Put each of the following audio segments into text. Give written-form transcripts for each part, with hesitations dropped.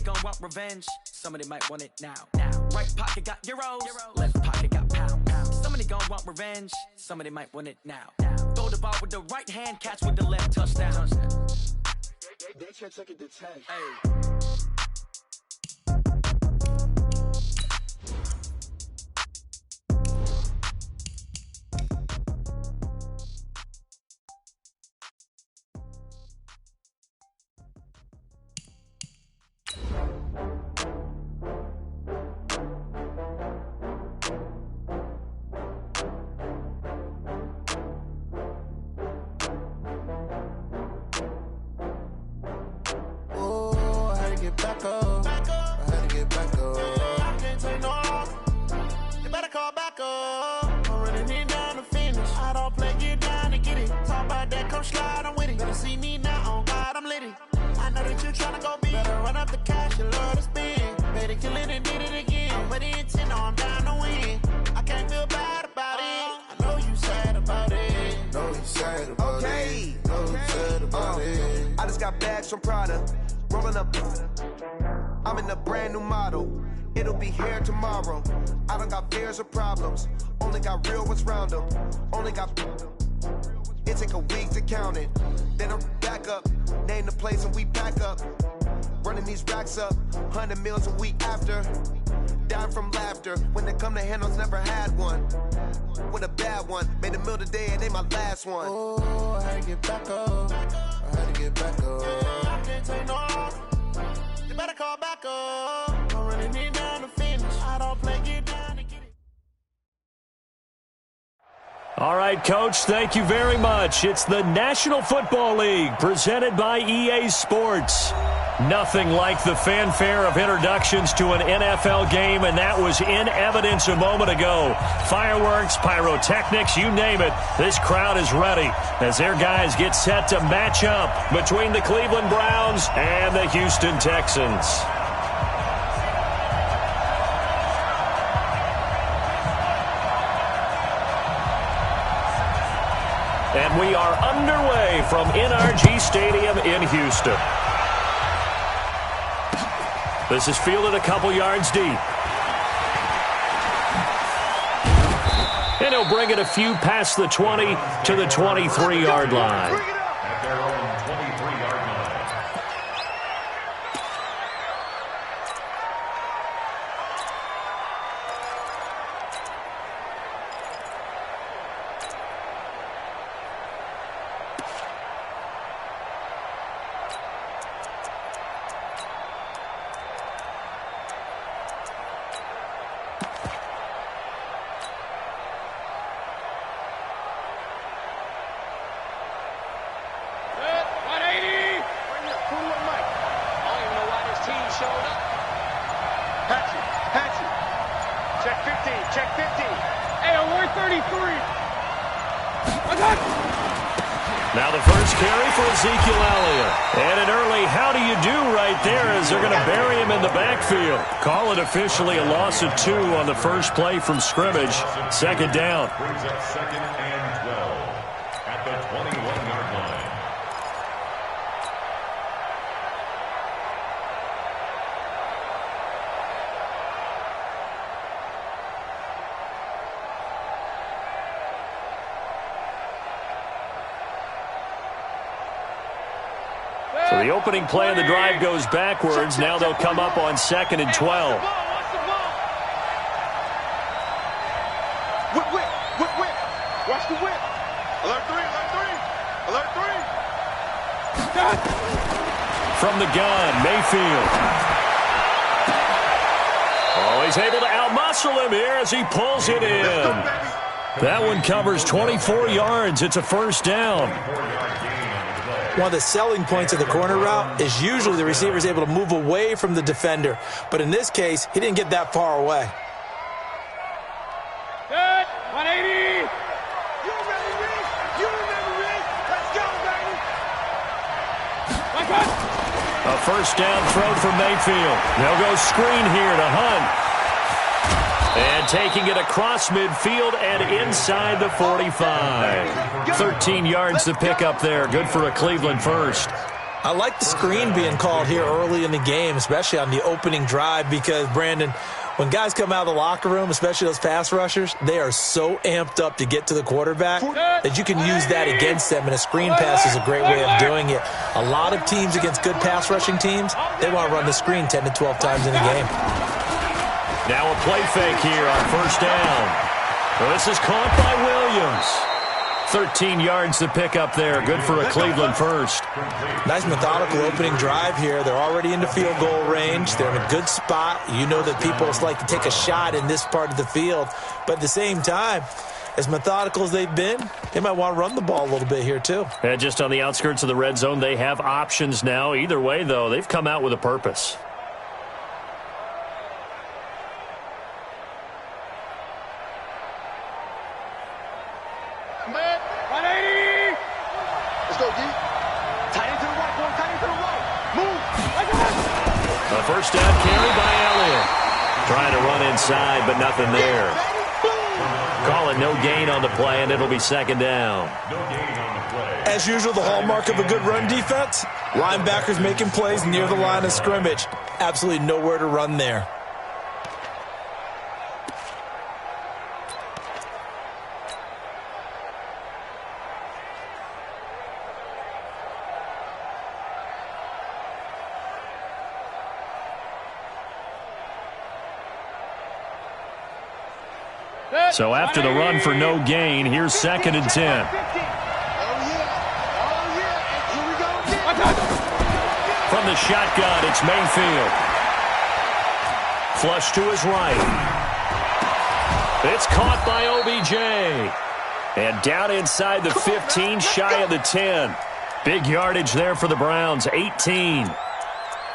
gon' want revenge, somebody might want it now. Right pocket got euros, left pocket got pounds. Somebody gon' want revenge, somebody might want it now. Throw the ball with the right hand, catch with the left, touchdown. They can't take it to 10. Hey. Back up. I had to get back up. I can't take no loss. You better call back up. I'm running it down to finish. I don't play, get down to get it. Talk about that, come slide, I'm with it. Better see me now, on God, I'm lit it. I know that you're trying to go big. Better run up the cash, you love to spend. Better kill it and did it again. I'm with the intent, no, I'm down to win. I can't feel bad about it. I know you sad about it. Know you sad about it. Know you sad about it. I just got bags from Prada. Rolling up, I'm in a brand new model. It'll be here tomorrow. I don't got fears or problems. Only got real ones round them. Only got. It take a week to count it. Then I'm back up. Name the place and we pack up. Running these racks up. 100 meals a week after. Dying from laughter. When they come to handles, never had one. With a bad one. Made a meal today and they my last one. Oh, I had to get back up. I had to get back up. I can't take no loss. You better call back up. I'm running it down to finish. I don't play, get down to get it. All right, Coach, thank you very much. It's the National Football League presented by EA Sports. Nothing like the fanfare of introductions to an NFL game, and that was in evidence a moment ago. Fireworks, pyrotechnics, you name it. This crowd is ready as their guys get set to match up between the Cleveland Browns and the Houston Texans. And we are underway from NRG Stadium in Houston. This is fielded a couple yards deep. And he'll bring it a few past the 20 to the 23-yard line. At their own 23-yard line. Now the first carry for Ezekiel Elliott. And an early how do you do right there as they're going to bury him in the backfield. Call it officially a loss of 2 on the first play from scrimmage. Second down. Brings up 2nd and 12 at the 21-yard line. So the opening play of the drive goes backwards. Now they'll come up on 2nd and 12. Whip. Watch the whip. Alert 3. Alert 3. From the gun, Mayfield. Oh, he's able to outmuscle him here as he pulls it in. That one covers 24 yards. It's a first down. One of the selling points of the corner route is usually the receiver is able to move away from the defender. But in this case, he didn't get that far away. Good. 180. You remember Rick? Let's go, baby. My God. A first down throw from Mayfield. They'll go screen here to Hunt. And taking it across midfield and inside the 45. 13 yards to pick up there. Good for a Cleveland first. I like the screen being called here early in the game, especially on the opening drive, because, Brandon, when guys come out of the locker room, especially those pass rushers, they are so amped up to get to the quarterback that you can use that against them, and a screen pass is a great way of doing it. A lot of teams against good pass rushing teams, they want to run the screen 10 to 12 times in a game. Now a play fake here on first down. Well, this is caught by Williams. 13 yards to pick up there. Good for a Cleveland first. Nice methodical opening drive here. They're already into field goal range. They're in a good spot. You know that people like to take a shot in this part of the field. But at the same time, as methodical as they've been, they might want to run the ball a little bit here too. And just on the outskirts of the red zone, they have options now. Either way, though, they've come out with a purpose. A first down carry by Elliott. Trying to run inside, but nothing there. Call it no gain on the play, and it'll be second down. As usual, the hallmark of a good run defense, linebackers making plays near the line of scrimmage. Absolutely nowhere to run there. So after the run for no gain, here's 2nd and 10. From the shotgun, it's Mayfield. Flush to his right. It's caught by OBJ. And down inside the 15, shy of the 10. Big yardage there for the Browns, 18.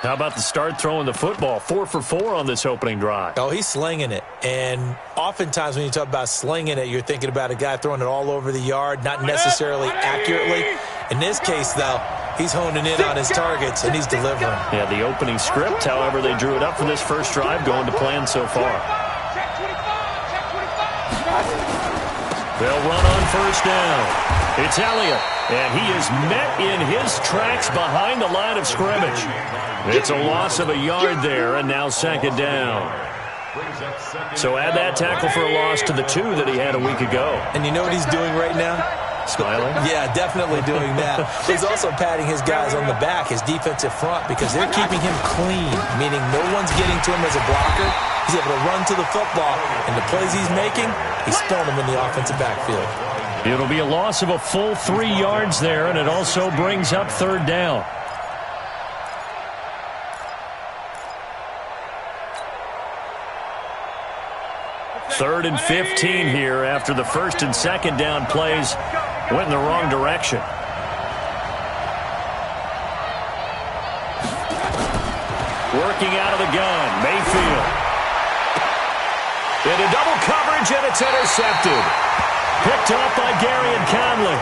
How about the start throwing the football? 4 for 4 on this opening drive. Oh, he's slinging it. And oftentimes when you talk about slinging it, you're thinking about a guy throwing it all over the yard, not necessarily accurately. In this case, though, he's honing in on his targets, and he's delivering. Yeah, the opening script, however, they drew it up for this first drive, going to plan so far. They'll run on first down. It's Elliott, and he is met in his tracks behind the line of scrimmage. It's a loss of a yard there, and now second down. So add that tackle for a loss to the 2 that he had a week ago. And you know what he's doing right now? Smiling? Yeah, definitely doing that. He's also patting his guys on the back, his defensive front, because they're keeping him clean, meaning no one's getting to him as a blocker. He's able to run to the football, and the plays he's making, he's throwing them in the offensive backfield. It'll be a loss of a full 3 yards there, and it also brings up third down. Third and 15 here after the first and second down plays went in the wrong direction. Working out of the gun, Mayfield. Into double coverage, and it's intercepted. Picked off by Gary and Conley.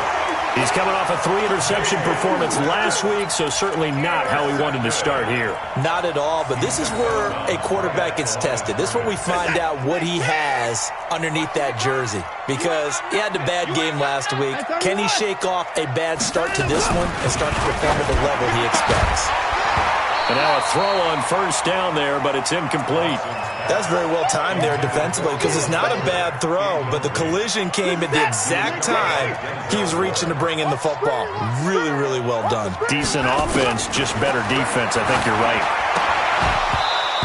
He's coming off a 3-interception performance last week, so certainly not how he wanted to start here. Not at all, but this is where a quarterback gets tested. This is where we find out what he has underneath that jersey, because he had a bad game last week. Can he shake off a bad start to this one and start to perform at the level he expects? And now a throw on first down there, but it's incomplete. That's very well timed there defensively, because it's not a bad throw, but the collision came at the exact time he was reaching to bring in the football. Really, really well done. Decent offense, just better defense. I think you're right.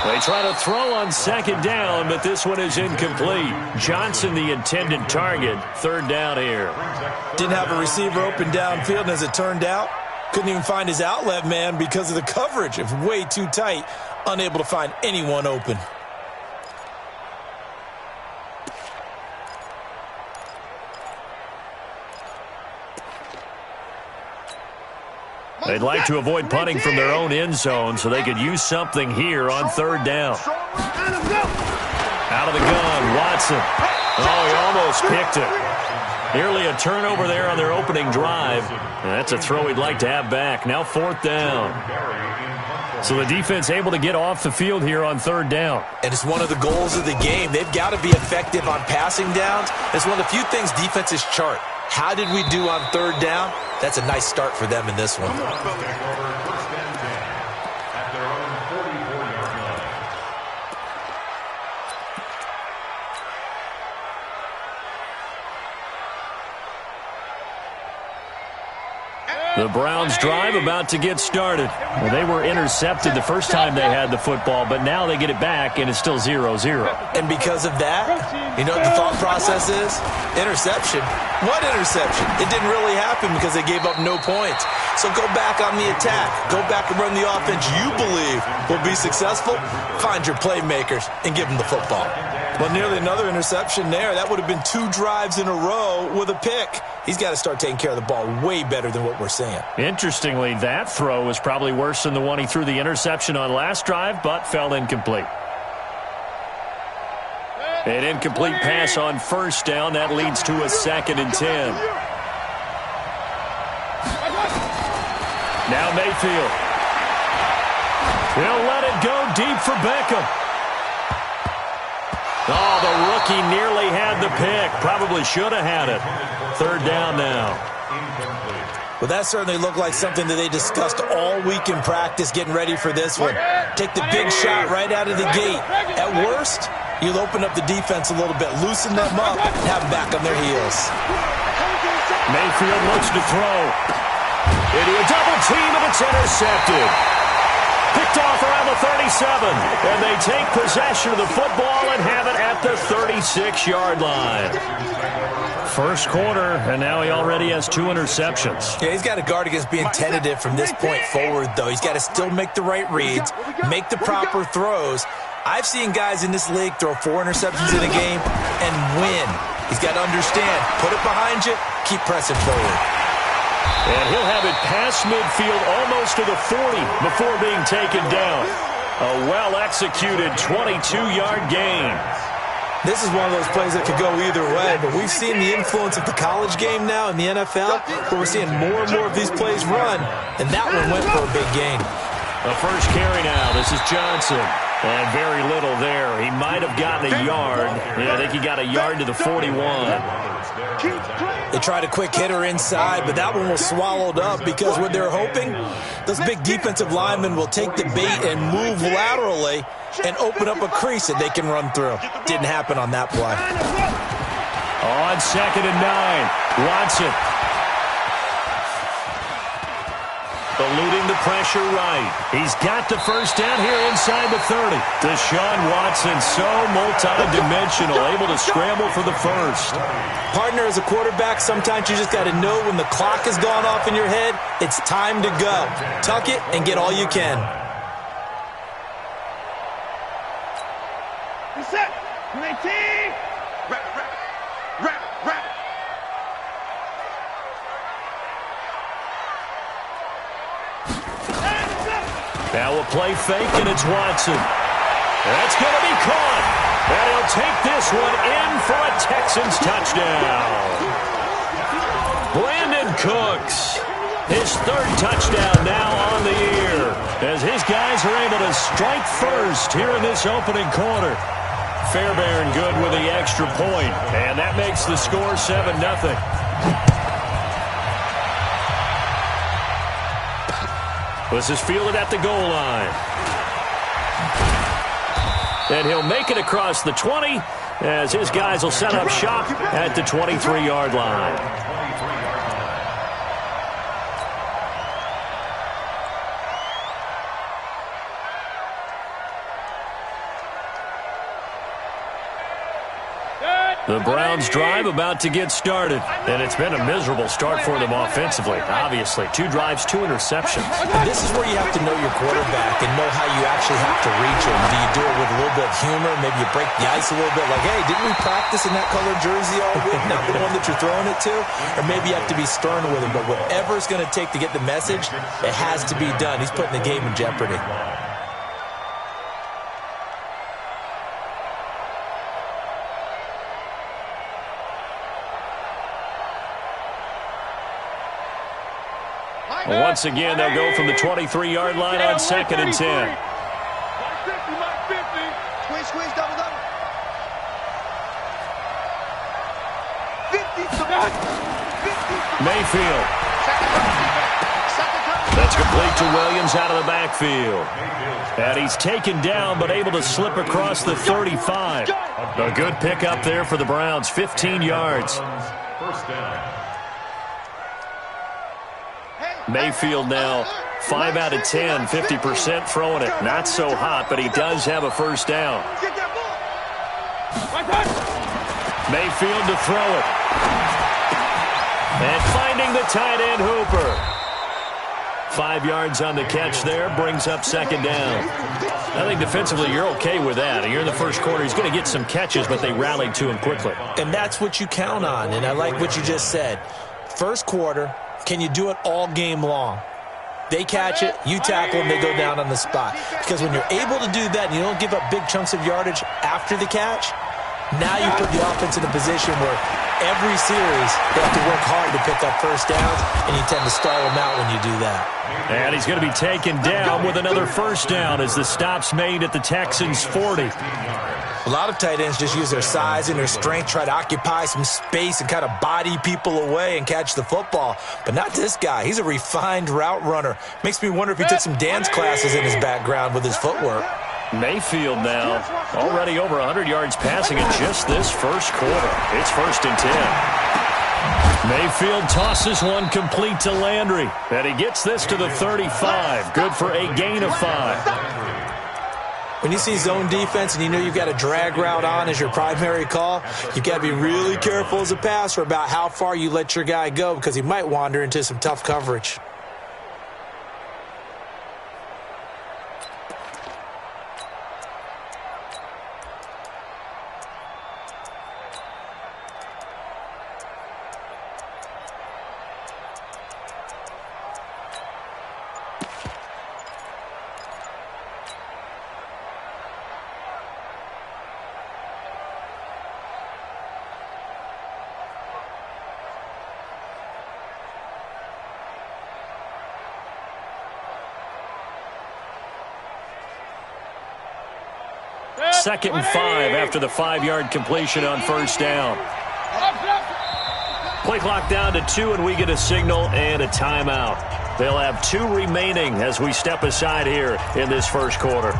They try to throw on second down, but this one is incomplete. Johnson, the intended target. Third down here. Didn't have a receiver open downfield, and as it turned out, couldn't even find his outlet man because of the coverage. It was way too tight, unable to find anyone open. They'd like to avoid punting from their own end zone so they could use something here on third down. Out of the gun, Watson. Oh, he almost picked it. Nearly a turnover there on their opening drive. And that's a throw he'd like to have back. Now fourth down. So the defense able to get off the field here on third down. And it's one of the goals of the game. They've got to be effective on passing downs. It's one of the few things defenses chart. How did we do on third down? That's a nice start for them in this one. The Browns drive about to get started. Well, they were intercepted the first time they had the football, but now they get it back, and it's still 0-0. And because of that, you know what the thought process is? Interception. What interception? It didn't really happen because they gave up no points. So go back on the attack. Go back and run the offense you believe will be successful. Find your playmakers and give them the football. Well, nearly another interception there. That would have been 2 drives in a row with a pick. He's got to start taking care of the ball way better than what we're seeing. Interestingly, that throw was probably worse than the one he threw the interception on last drive, but fell incomplete. An incomplete pass on first down. That leads to a 2nd and 10. Now Mayfield. He'll let it go deep for Beckham. Oh, the rookie nearly had the pick. Probably should have had it. 3rd down now. Well, that certainly looked like something that they discussed all week in practice, getting ready for this one. Take the big shot right out of the gate. At worst, you'll open up the defense a little bit, loosen them up, and have them back on their heels. Mayfield looks to throw. Into a double team, and it's intercepted. Picked off around the 37, and they take possession of the football and have it at the 36-yard line. First quarter, and now he already has 2 interceptions. Yeah, he's got to guard against being tentative from this point forward, though. He's got to still make the right reads, make the proper throws. I've seen guys in this league throw 4 interceptions in a game and win. He's got to understand, put it behind you, keep pressing forward. And he'll have it past midfield almost to the 40 before being taken down. A well-executed 22-yard gain. This is one of those plays that could go either way, but we've seen the influence of the college game now in the NFL, where we're seeing more and more of these plays run, and that one went for a big gain. The first carry now. This is Johnson. And very little there. He might have gotten a yard. Yeah, I think he got a yard to the 41. They tried a quick hitter inside, but that one was swallowed up because what they're hoping, those big defensive linemen will take the bait and move laterally and open up a crease that they can run through. Didn't happen on that play. On 2nd and 9, Watson. Eluding the pressure right. He's got the first down here inside the 30. Deshaun Watson, so multi-dimensional, able to scramble for the first. Partner, as a quarterback, sometimes you just got to know when the clock has gone off in your head, it's time to go. Tuck it and get all you can. Reset. 19. Rap. Now a play fake, and it's Watson. That's going to be caught. And he'll take this one in for a Texans touchdown. Brandon Cooks, his 3rd touchdown now on the year, as his guys are able to strike first here in this opening quarter. Fairbairn good with the extra point, and that makes the score 7-0. This is fielded at the goal line. And he'll make it across the 20 as his guys will set up shop at the 23-yard line. The Browns drive about to get started, and it's been a miserable start for them offensively, obviously. 2 drives, 2 interceptions. And this is where you have to know your quarterback and know how you actually have to reach him. Do you do it with a little bit of humor? Maybe you break the ice a little bit, like, hey, didn't we practice in that colored jersey all week, not the one that you're throwing it to? Or maybe you have to be stern with him, but whatever it's going to take to get the message, it has to be done. He's putting the game in jeopardy. Once again, they'll go from the 23-yard line on 2nd and 10. Squeeze, double. Mayfield. That's complete to Williams out of the backfield. And he's taken down, but able to slip across the 35. A good pickup there for the Browns, 15 yards. First down. Mayfield now 5 out of 10, 50% throwing it. Not so hot, but he does have a first down. Mayfield to throw it. And finding the tight end Hooper. 5 yards on the catch there, brings up second down. I think defensively you're okay with that. You're in the first quarter. He's going to get some catches, but they rallied to him quickly. And that's what you count on, and I like what you just said. First quarter, can you do it all game long? They catch it, you tackle them, they go down on the spot. Because when you're able to do that and you don't give up big chunks of yardage after the catch, now you put the offense in a position where every series they have to work hard to pick up first downs, and you tend to stall them out when you do that. And he's going to be taken down with another first down as the stop's made at the Texans' 40. A lot of tight ends just use their size and their strength, try to occupy some space and kind of body people away and catch the football. But not this guy. He's a refined route runner. Makes me wonder if he took some dance classes in his background with his footwork. Mayfield now already over 100 yards passing in just this first quarter. It's 1st and 10. Mayfield tosses one complete to Landry. And he gets this to the 35. Good for a gain of 5. When you see zone defense and you know you've got a drag route on as your primary call, you've got to be really careful as a passer about how far you let your guy go because he might wander into some tough coverage. Second and 5 after the 5-yard completion on first down. Play clock down to 2, and we get a signal and a timeout. They'll have 2 remaining as we step aside here in this first quarter.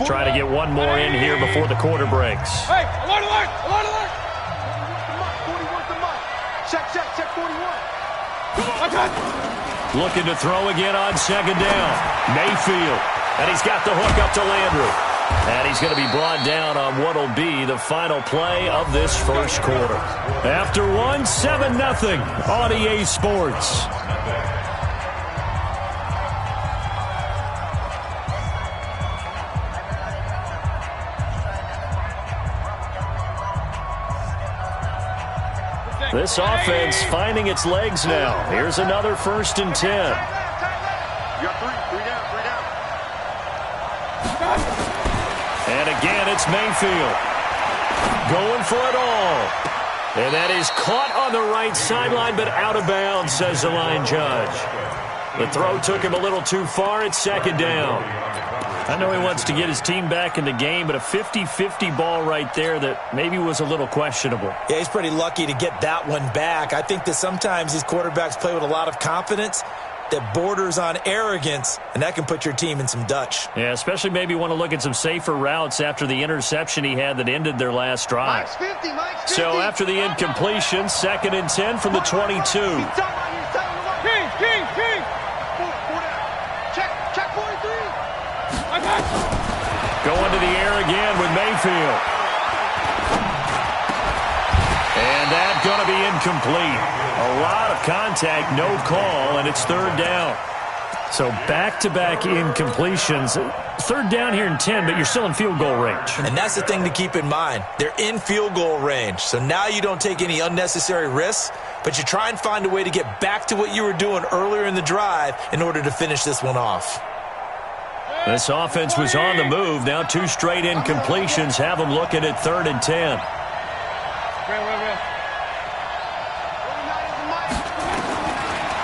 Try to get one more in here before the quarter breaks. Hey, alert, alert, alert, alert. 41's the mark. Check, 41. Looking to throw again on second down. Mayfield. And he's got the hook up to Landry. And he's going to be brought down on what will be the final play of this first quarter. After 7-0 on EA Sports. This offense finding its legs now. Here's another 1st and 10. You got three down. And again, it's Mayfield. Going for it all. And that is caught on the right sideline, but out of bounds, says the line judge. The throw took him a little too far. It's second down. I know he wants to get his team back in the game, but a 50-50 ball right there that maybe was a little questionable. Yeah, he's pretty lucky to get that one back. I think that sometimes these quarterbacks play with a lot of confidence that borders on arrogance, and that can put your team in some Dutch. Yeah, especially maybe want to look at some safer routes after the interception he had that ended their last drive. Mike's 50, Mike's 50. So after the incompletion, 2nd and 10 from the 22. King. Check 43. Going to the air again with Mayfield. And that's going to be incomplete. A lot of contact, no call, and it's 3rd down. So back-to-back incompletions. 3rd down here in 10, but you're still in field goal range. And that's the thing to keep in mind. They're in field goal range. So now you don't take any unnecessary risks, but you try and find a way to get back to what you were doing earlier in the drive in order to finish this one off. This offense was on the move. Now 2 straight incompletions have them looking at 3rd and 10.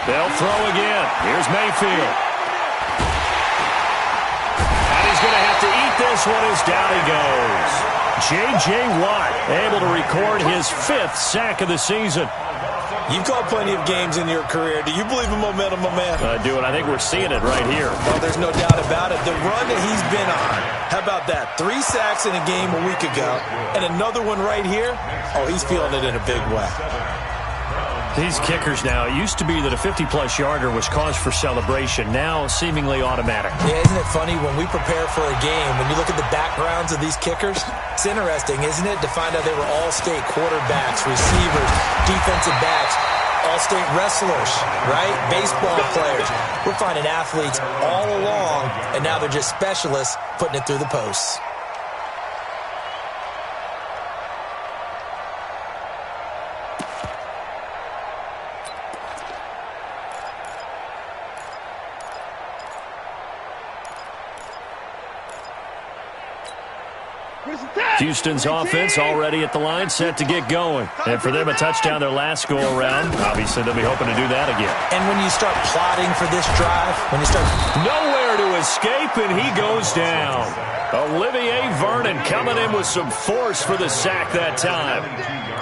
They'll throw again. Here's Mayfield. And he's going to have to eat this one as down he goes. J.J. Watt able to record his 5th sack of the season. You've called plenty of games in your career. Do you believe in momentum, my man? I do, and I think we're seeing it right here. Well, there's no doubt about it. The run that he's been on, how about that? 3 sacks in a game a week ago, and another one right here. Oh, he's feeling it in a big way. These kickers now, it used to be that a 50-plus yarder was cause for celebration. Now, seemingly automatic. Yeah, isn't it funny when we prepare for a game, when you look at the backgrounds of these kickers, it's interesting, isn't it, to find out they were all-state quarterbacks, receivers, defensive backs, all-state wrestlers, right? Baseball players. We're finding athletes all along, and now they're just specialists putting it through the posts. Houston's offense already at the line, set to get going. And for them, a touchdown their last go-around. Obviously, they'll be hoping to do that again. And when you start plotting for this drive, when you start... Nowhere to escape, and he goes down. Olivier Vernon coming in with some force for the sack that time.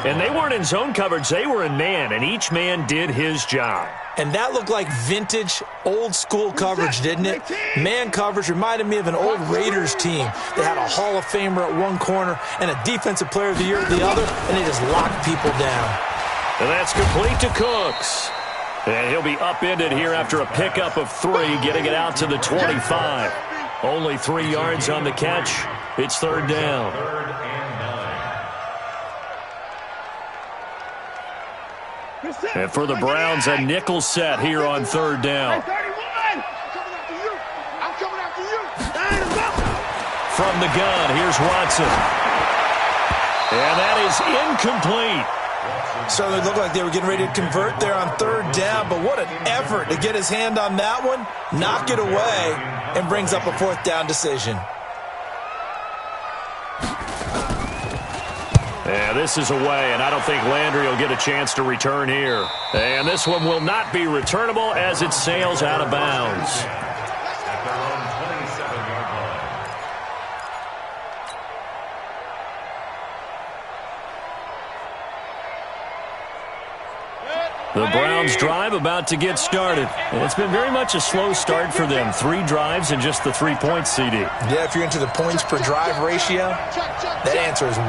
And they weren't in zone coverage. They were in man, and each man did his job. And that looked like vintage, old-school coverage, didn't it? Man coverage reminded me of an old Raiders team. They had a Hall of Famer at one corner and a Defensive Player of the Year at the other, and they just locked people down. And that's complete to Cooks. And he'll be upended here after a pickup of 3, getting it out to the 25. Only 3 yards on the catch. It's 3rd down. And for the Browns, a nickel set here on 3rd down. From the gun, here's Watson. And that is incomplete. So it looked like they were getting ready to convert there on 3rd down, but what an effort to get his hand on that one, knock it away, and brings up a 4th down decision. And this is away, and I don't think Landry will get a chance to return here. And this one will not be returnable as it sails out of bounds. The Browns drive about to get started. And it's been very much a slow start for them. 3 drives and just the 3 points, CD. Yeah, if you're into the points per drive ratio, that answer is 1.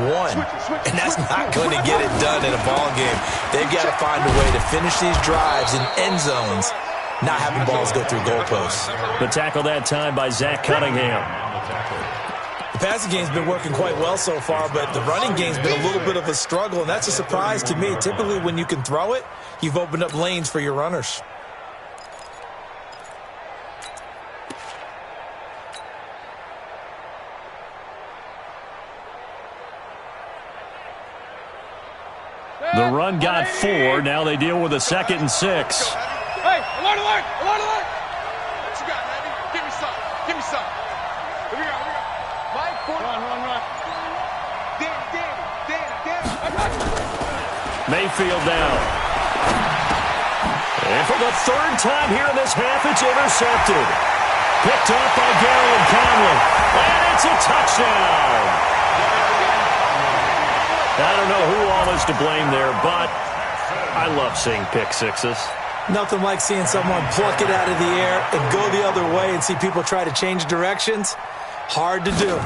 And that's not going to get it done in a ball game. They've got to find a way to finish these drives in end zones, not having balls go through goalposts. The tackle that time by Zach Cunningham. The passing game's been working quite well so far, but the running game's been a little bit of a struggle, and that's a surprise to me. Typically, when you can throw it, you've opened up lanes for your runners. The run got 4. Now they deal with a 2nd and 6. Hey, alert, alert, alert, alert. What you got, baby? Give me some. Give me some. Here we go, here we go. Mike, run. Damn. Mayfield down. And for the 3rd time here in this half, it's intercepted. Picked off by Garland Conley. And it's a touchdown. I don't know who all is to blame there, but I love seeing pick sixes. Nothing like seeing someone pluck it out of the air and go the other way and see people try to change directions. Hard to do.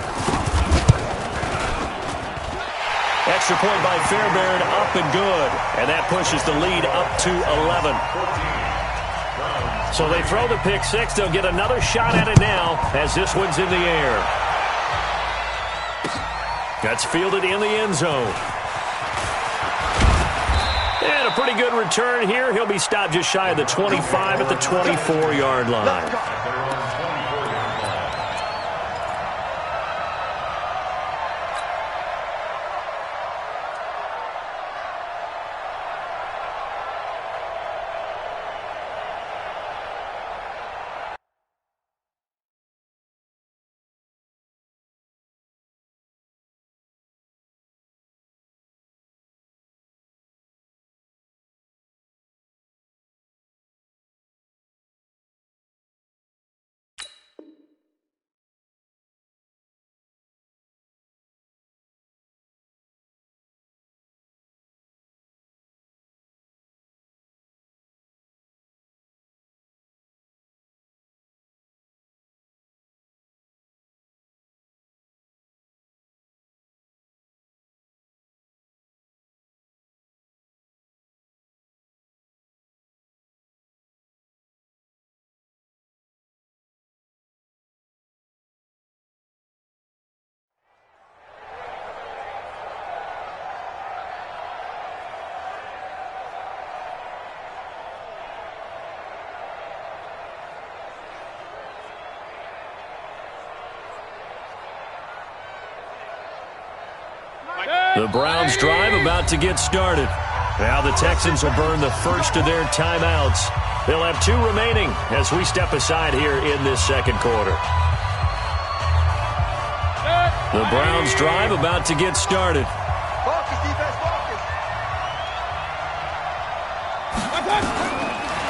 Extra point by Fairbairn, up and good. And that pushes the lead up to 11. So they throw the pick 6. They'll get another shot at it now as this one's in the air. That's fielded in the end zone. And a pretty good return here. He'll be stopped just shy of the 25 at the 24-yard line. The Browns drive about to get started. Now the Texans will burn the first of their timeouts. They'll have 2 remaining as we step aside here in this second quarter. The Browns drive about to get started.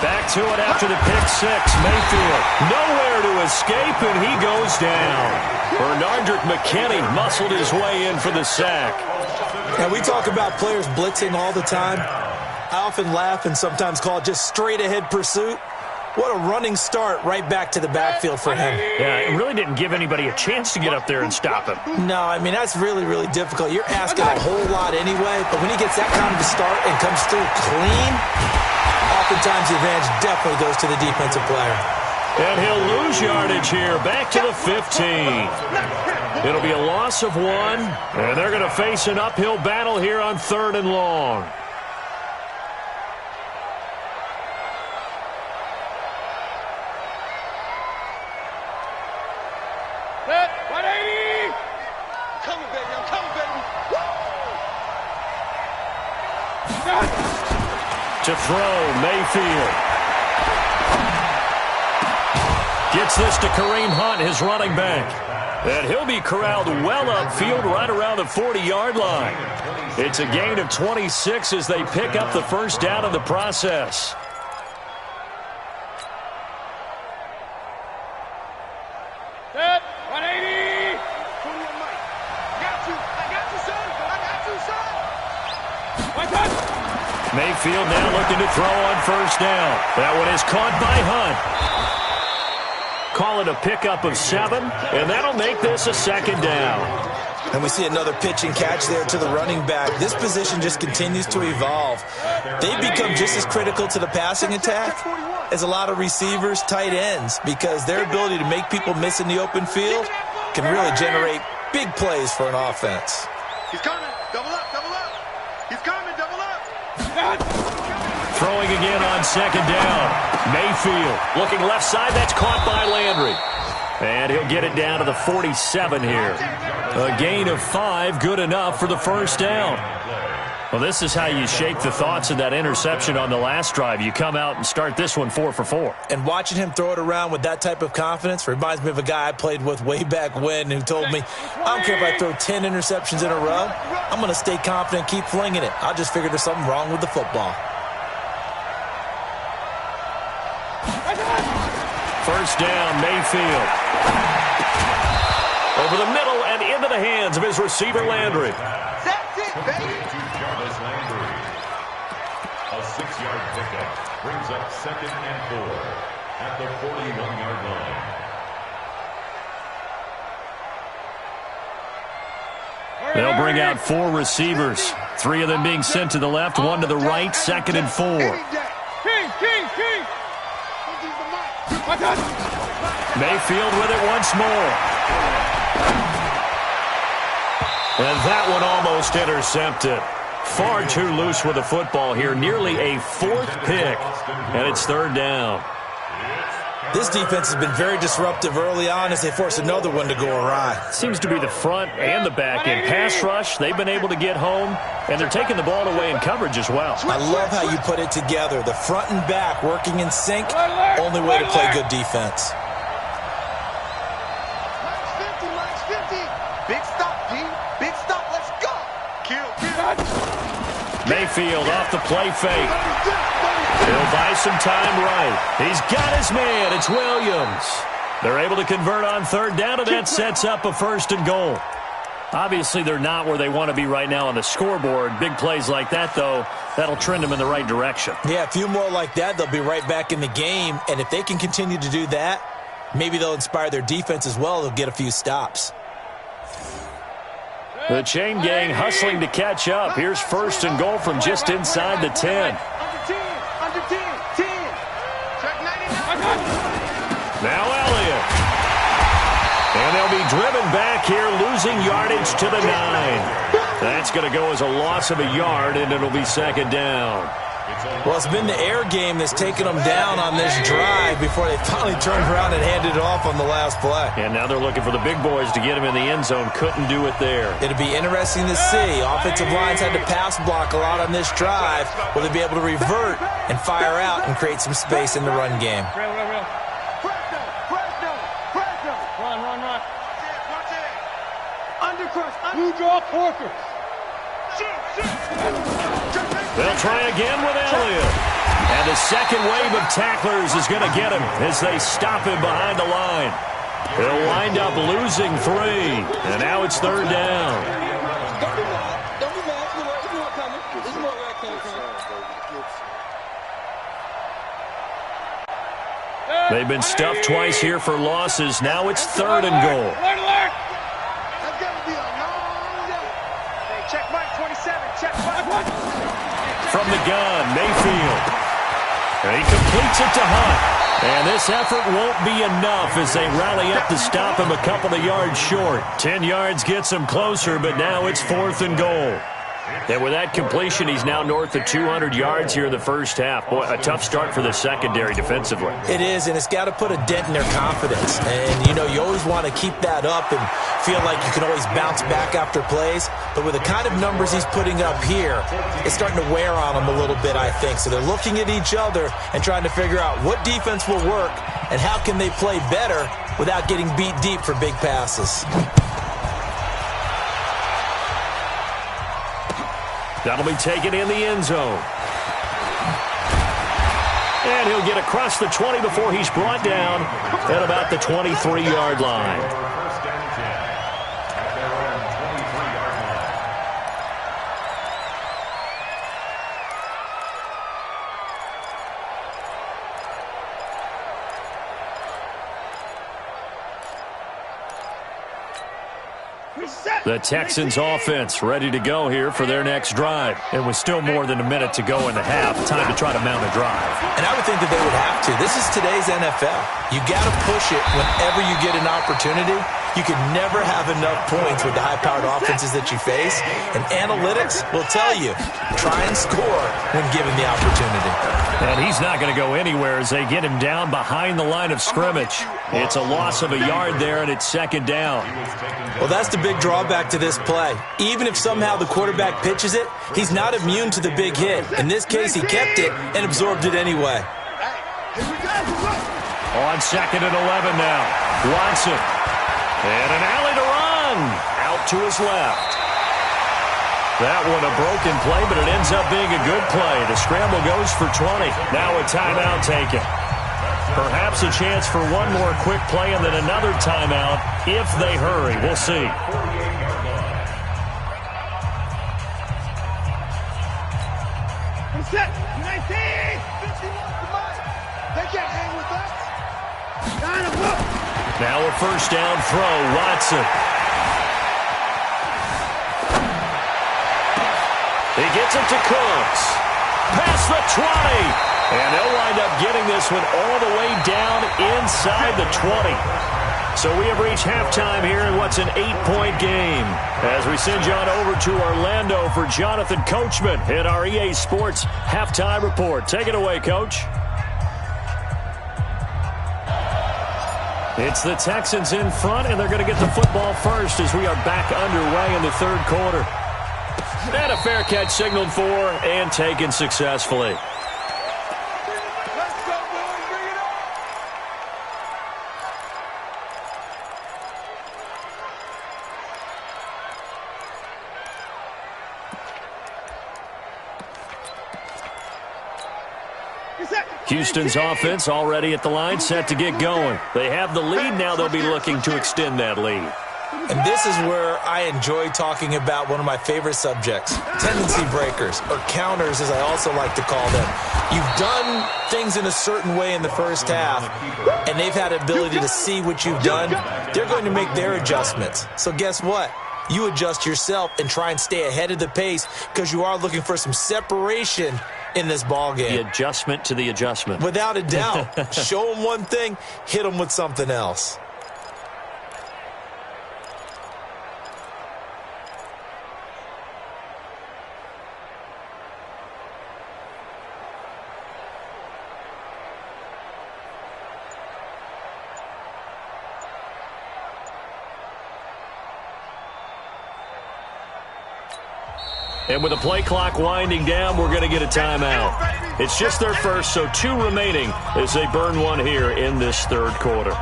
Back to it after the pick 6. Mayfield nowhere to escape, and he goes down. Bernardrick McKinney muscled his way in for the sack. Now, we talk about players blitzing all the time. I often laugh and sometimes call it just straight-ahead pursuit. What a running start right back to the backfield for him. Yeah, it really didn't give anybody a chance to get up there and stop him. No, I mean, that's really, really difficult. You're asking a whole lot anyway, but when he gets that kind of a start and comes through clean, oftentimes the advantage definitely goes to the defensive player. And he'll lose yardage here, back to the 15. It'll be a loss of 1, and they're going to face an uphill battle here on 3rd and long. Set, 180! I'm coming, baby, I'm coming, baby! To throw, Mayfield. Gets this to Kareem Hunt, his running back. And he'll be corralled well upfield right around the 40-yard line. It's a gain of 26 as they pick up the first down in the process. Set, 180! Got you, son! One touch! Mayfield now looking to throw on first down. That one is caught by Hunt. Call it a pickup of 7, and that'll make this a 2nd down. And we see another pitch and catch there to the running back. This position just continues to evolve. They become just as critical to the passing attack as a lot of receivers, tight ends, because their ability to make people miss in the open field can really generate big plays for an offense. He's coming, double up! He's coming, double up! Throwing again on 2nd down. Mayfield looking left side. That's caught by Landry. And he'll get it down to the 47 here. A gain of 5, good enough for the first down. Well, this is how you shake the thoughts of that interception on the last drive. You come out and start this one 4 for 4. And watching him throw it around with that type of confidence reminds me of a guy I played with way back when who told me, I don't care if I throw 10 interceptions in a row. I'm going to stay confident, keep flinging it. I just figured there's something wrong with the football. First down, Mayfield. Over the middle and into the hands of his receiver, Landry. That's it, baby! Jarvis Landry. A 6-yard pickup brings up 2nd and 4 at the 41-yard line. They'll bring out 4 receivers. 3 of them being sent to the left, 1 to the right, 2nd and 4. King! Mayfield with it once more. And that one almost intercepted. Far too loose with the football here. Nearly a 4th pick. And it's 3rd down. This defense has been very disruptive early on as they force another one to go awry. Seems to be the front and the back in pass rush. They've been able to get home, and they're taking the ball away in coverage as well. I love how you put it together. The front and back working in sync. Only way to play good defense. Minus 50. Big stop, G. Big stop. Let's go. Kill. Mayfield off the play fake. He'll buy some time right. He's got his man. It's Williams. They're able to convert on 3rd down, and that sets up a 1st and goal. Obviously, they're not where they want to be right now on the scoreboard. Big plays like that, though, that'll trend them in the right direction. Yeah, a few more like that, they'll be right back in the game. And if they can continue to do that, maybe they'll inspire their defense as well. They'll get a few stops. The chain gang hustling to catch up. Here's 1st and goal from just inside the 10. Under 10. Check 99. Now Elliott. And they'll be driven back here, losing yardage to the 9. That's going to go as a loss of a yard, and it'll be 2nd down. Well, it's been the air game that's taken them down on this drive before they finally turned around and handed it off on the last play. And now they're looking for the big boys to get him in the end zone. Couldn't do it there. It'll be interesting to see. Offensive lines had to pass block a lot on this drive. Will they be able to revert and fire out and create some space in the run game? Run. Undercrush. Blue draw, Porker. They'll try again with Elliott. And the second wave of tacklers is going to get him as they stop him behind the line. He'll wind up losing 3. And now it's third down. Don't be mad. It's more coming. It's more where it came from. They've been stuffed twice here for losses. Now it's third and goal. Alert! That's got to be a long day. Hey, check Mike 27. Check Mike. From the gun, Mayfield. And he completes it to Hunt. And this effort won't be enough as they rally up to stop him a couple of yards short. 10 yards gets him closer, but now it's fourth and goal. And with that completion, he's now north of 200 yards here in the first half. Boy, a tough start for the secondary defensively. It is, and it's got to put a dent in their confidence. And, you always want to keep that up and feel like you can always bounce back after plays. But with the kind of numbers he's putting up here, it's starting to wear on them a little bit, I think. So they're looking at each other and trying to figure out what defense will work and how can they play better without getting beat deep for big passes. That'll be taken in the end zone. And he'll get across the 20 before he's brought down at about the 23-yard line. First down and 10 at their own 23-yard line. The Texans offense ready to go here for their next drive. And with still more than a minute to go in the half, time to try to mount a drive. And I would think that they would have to. This is today's NFL. You got to push it whenever you get an opportunity. You can never have enough points with the high-powered offenses that you face. And analytics will tell you, try and score when given the opportunity. And he's not going to go anywhere as they get him down behind the line of scrimmage. It's a loss of a yard there, and it's second down. Well, that's the big drawback to this play. Even if somehow the quarterback pitches it, he's not immune to the big hit. In this case, he kept it and absorbed it anyway. On second and 11 now. Watson. And an alley to run. Out to his left. That one a broken play, but it ends up being a good play. The scramble goes for 20. Now a timeout taken. Perhaps a chance for one more quick play and then another timeout if they hurry. We'll see. Set. 19. 51 to Mike. They can't hang with us. Now a first down throw. Watson. He gets it to Cooks. Past the 20. And they'll wind up getting this one all the way down inside the 20. So we have reached halftime here in what's an 8-point game. As we send you on over to Orlando for Jonathan Coachman at our EA Sports Halftime Report. Take it away, Coach. It's the Texans in front, and they're going to get the football first as we are back underway in the third quarter. And a fair catch signaled for and taken successfully. Houston's offense already at the line, set to get going. They have the lead. Now they'll be looking to extend that lead. And this is where I enjoy talking about one of my favorite subjects, tendency breakers, or counters as I also like to call them. You've done things in a certain way in the first half, and they've had the ability to see what you've done. They're going to make their adjustments. So guess what? You adjust yourself and try and stay ahead of the pace because you are looking for some separation in this ball game. The adjustment to the adjustment. Without a doubt. Show them one thing, hit them with something else. And with the play clock winding down, we're going to get a timeout. It's just their first, so 2 remaining as they burn one here in this third quarter.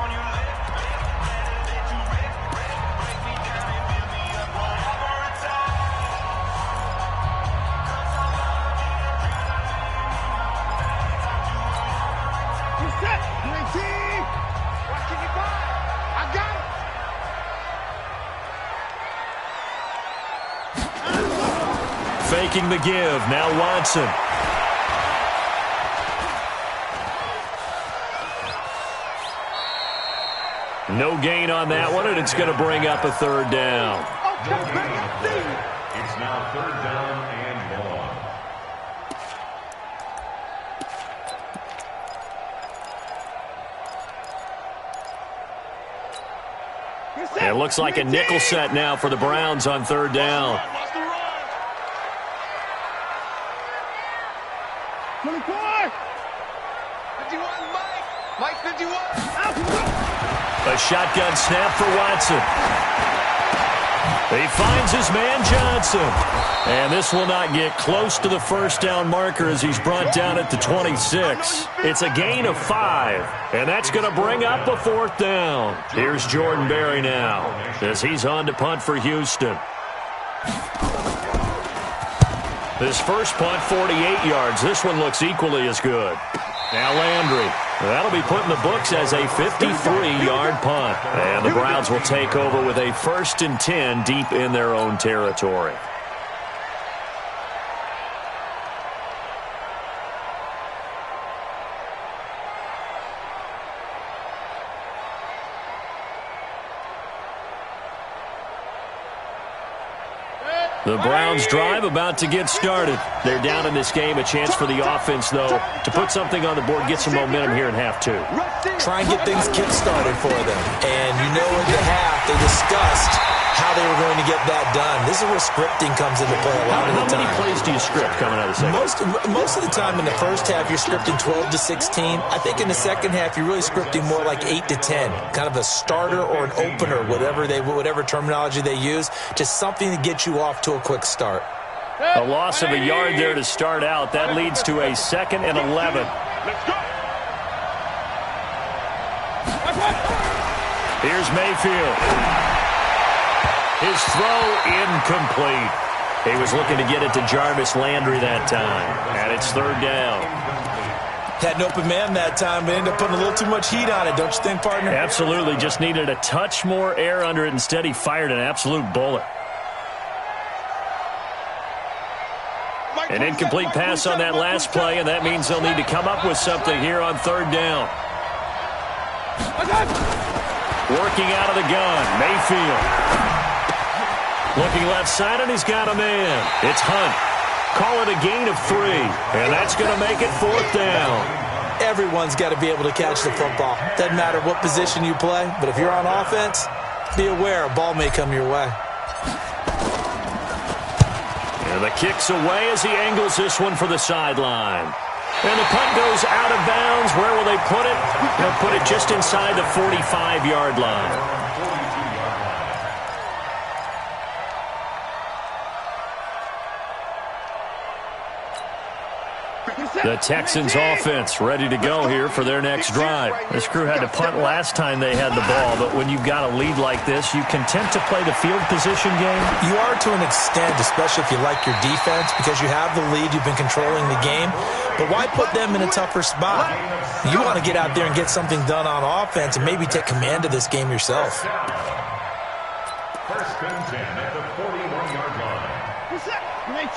Faking the give. Now Watson. No gain on that one, and it's going to bring up a third down. It's now third down and long. It looks like a nickel set now for the Browns on third down. A shotgun snap for Watson. He finds his man Johnson. And this will not get close to the first down marker as he's brought down at the 26. It's a gain of 5. And that's going to bring up a fourth down. Here's Jordan Berry now as he's on to punt for Houston. This first punt, 48 yards. This one looks equally as good. Now Landry. That'll be put in the books as a 53-yard punt. And the Browns will take over with a 1st and 10 deep in their own territory. The Browns drive about to get started. They're down in this game. A chance for the offense, though, to put something on the board, get some momentum here in half 2. Try and get things kick-started for them. And you know in the half they discussed how they were going to get that done. This is where scripting comes into play a lot of the time. How many plays do you script coming out of the second? Most of the time in the first half, you're scripting 12 to 16. I think in the second half, you're really scripting more like 8 to 10. Kind of a starter or an opener, whatever terminology they use. Just something to get you off to a quick start. A loss of a yard there to start out. That leads to a 2nd and 11. Here's Mayfield. His throw incomplete. He was looking to get it to Jarvis Landry that time. And it's third down. Had an open man that time, but ended up putting a little too much heat on it, don't you think, partner? Absolutely. Just needed a touch more air under it. Instead, he fired an absolute bullet. An incomplete pass on that last play, and that means they'll need to come up with something here on third down. Working out of the gun, Mayfield. Looking left side, and he's got a man. It's Hunt. Call it a gain of 3, and that's going to make it fourth down. Everyone's got to be able to catch the football. Doesn't matter what position you play, but if you're on offense, be aware a ball may come your way. And the kick's away as he angles this one for the sideline. And the punt goes out of bounds. Where will they put it? They'll put it just inside the 45-yard line. The Texans offense ready to go here for their next drive. This crew had to punt last time they had the ball, but when you've got a lead like this, you content to play the field position game? You are to an extent, especially if you like your defense, because you have the lead, you've been controlling the game. But why put them in a tougher spot? You want to get out there and get something done on offense and maybe take command of this game yourself. First and 10 at the 41-yard line. What's up, 19?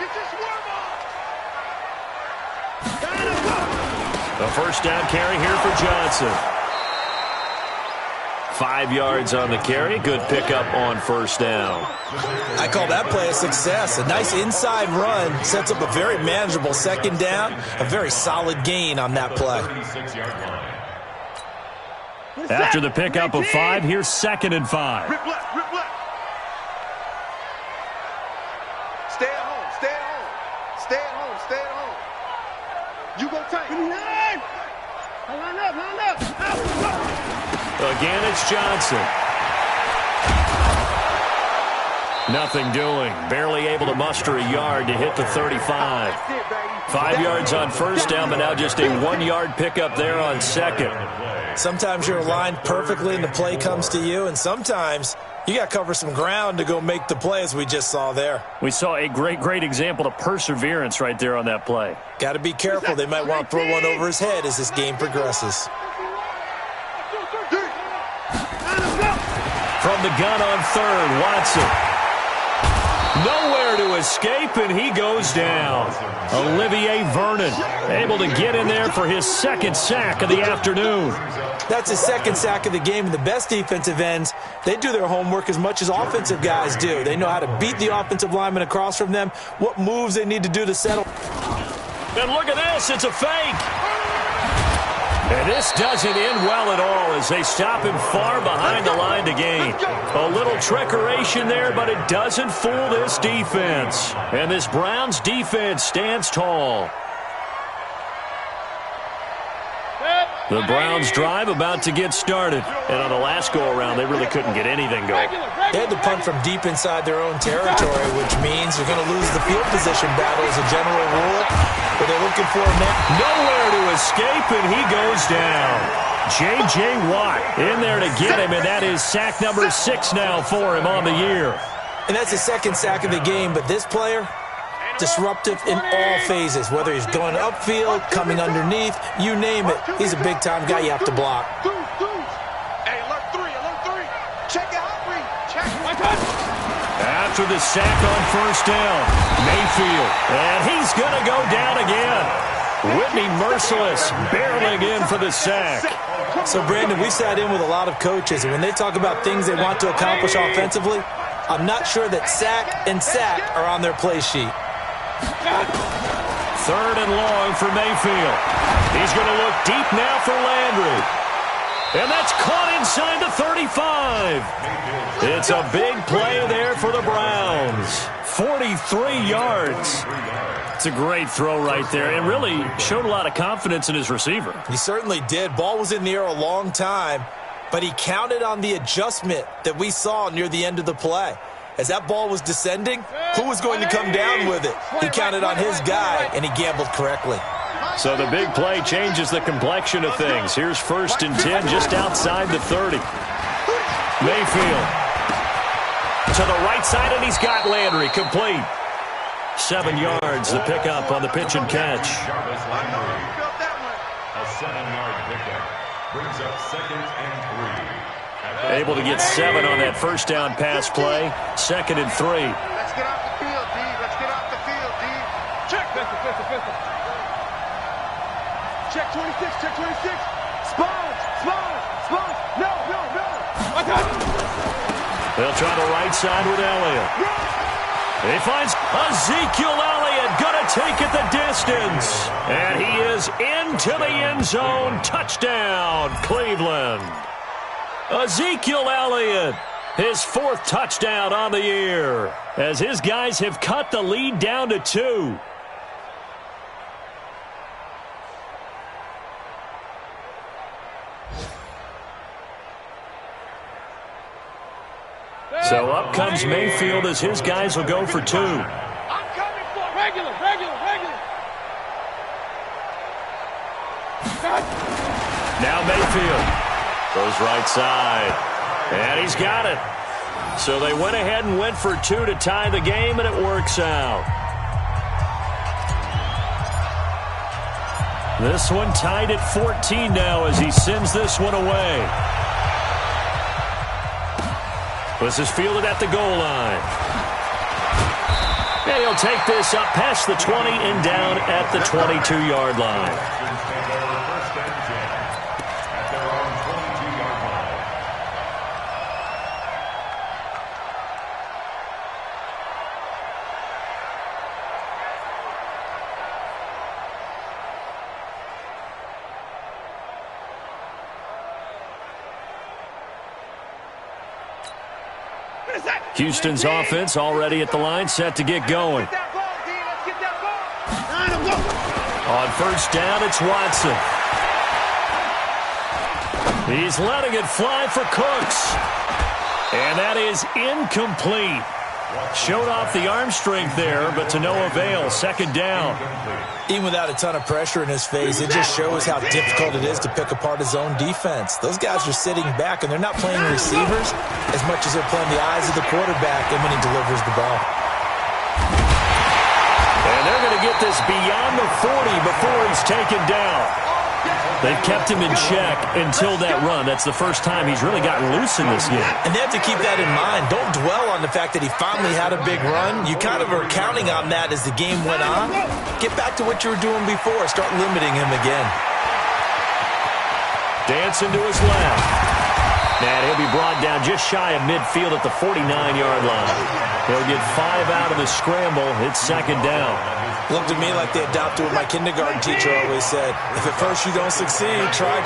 Get this warm up. A first down carry here for Johnson. 5 yards on the carry. Good pickup on first down. I call that play a success. A nice inside run sets up a very manageable second down. A very solid gain on that play. After the pickup of 5, here's 2nd and 5. Rip left, rip left. Stay at home, stay at home. Stay at home, stay at home. You go tight. Line up, line up. Again, it's Johnson. Nothing doing. Barely able to muster a yard to hit the 35. 5 yards on first down, but now just a 1-yard pickup there on second. Sometimes you're aligned perfectly and the play comes to you, and sometimes you got to cover some ground to go make the play, as we just saw there. We saw a great example of perseverance right there on that play. Got to be careful. They might want to throw one over his head as this game progresses. From the gun on third, Watson. Nowhere to escape, and he goes down. Olivier Vernon able to get in there for his second sack of the afternoon. That's his second sack of the game, and the best defensive ends, they do their homework as much as offensive guys do. They know how to beat the offensive lineman across from them, what moves they need to do to settle. And look at this, it's a fake. And this doesn't end well at all as they stop him far behind the line to gain. A little trickeration there, but it doesn't fool this defense. And this Browns defense stands tall. The Browns drive about to get started. And on the last go-around, they really couldn't get anything going. They had to punt from deep inside their own territory, which means you're going to lose the field position battle as a general rule. But they're looking for him now. Nowhere to escape, and he goes down. J.J. Watt in there to get him, and that is sack number 6 now for him on the year. And that's the second sack of the game, but this player, disruptive in all phases, whether he's going upfield, coming underneath, you name it. He's a big-time guy you have to block. Hey, alert 3. Check it out, check. After the sack on first down, Mayfield, and he's going to go down again. Whitney Merciless barreling in for the sack. So, Brandon, we sat in with a lot of coaches, and when they talk about things they want to accomplish offensively, I'm not sure that sack and sack are on their play sheet. 3rd and long for Mayfield. He's going to look deep now for Landry. And that's caught inside the 35. It's a big play there for the Browns. 43 yards. It's a great throw right there, and really showed a lot of confidence in his receiver. He certainly did. Ball was in the air a long time, but he counted on the adjustment that we saw near the end of the play. As that ball was descending, who was going to come down with it? He counted on his guy, and he gambled correctly. So the big play changes the complexion of things. Here's 1st and 10 just outside the 30. Mayfield to the right side, and he's got Landry complete. 7 yards, the pickup on the pitch and catch. A 7-yard pickup brings up 2nd and 3. Able to get 7 on that first down pass play. 2nd and 3. Let's get off the field, D. Let's get off the field, D. Check. Pistol. Check 26, check 26. Sponge. No. They'll try the right side with Elliott. He finds Ezekiel Elliott, gonna take it the distance. And he is into the end zone. Touchdown, Cleveland. Ezekiel Elliott, his 4th touchdown on the year, as his guys have cut the lead down to 2. So up comes Mayfield as his guys will go for 2. I'm coming for regular. Now Mayfield goes right side, and he's got it. So they went ahead and went for 2 to tie the game, and it works out. This one tied at 14 now as he sends this one away. This is fielded at the goal line. And he'll take this up past the 20 and down at the 22-yard line. Houston's offense already at the line, set to get going. On first down, it's Watson. He's letting it fly for Cooks. And that is incomplete. Showed off the arm strength there, but to no avail. Second down. Even without a ton of pressure in his face, it just shows how difficult it is to pick apart his own defense. Those guys are sitting back, and they're not playing receivers as much as they're playing the eyes of the quarterback and when he delivers the ball. And they're going to get this beyond the 40 before he's taken down. They've kept him in check until that run. That's the first time he's really gotten loose in this game. And they have to keep that in mind. Don't dwell on the fact that he finally had a big run. You kind of are counting on that as the game went on. Get back to what you were doing before. Start limiting him again. Dancing to his left. And he'll be brought down just shy of midfield at the 49-yard line. He'll get 5 out of the scramble. It's second down. Looked to me like they adopted what my kindergarten teacher always said. If at first you don't succeed, try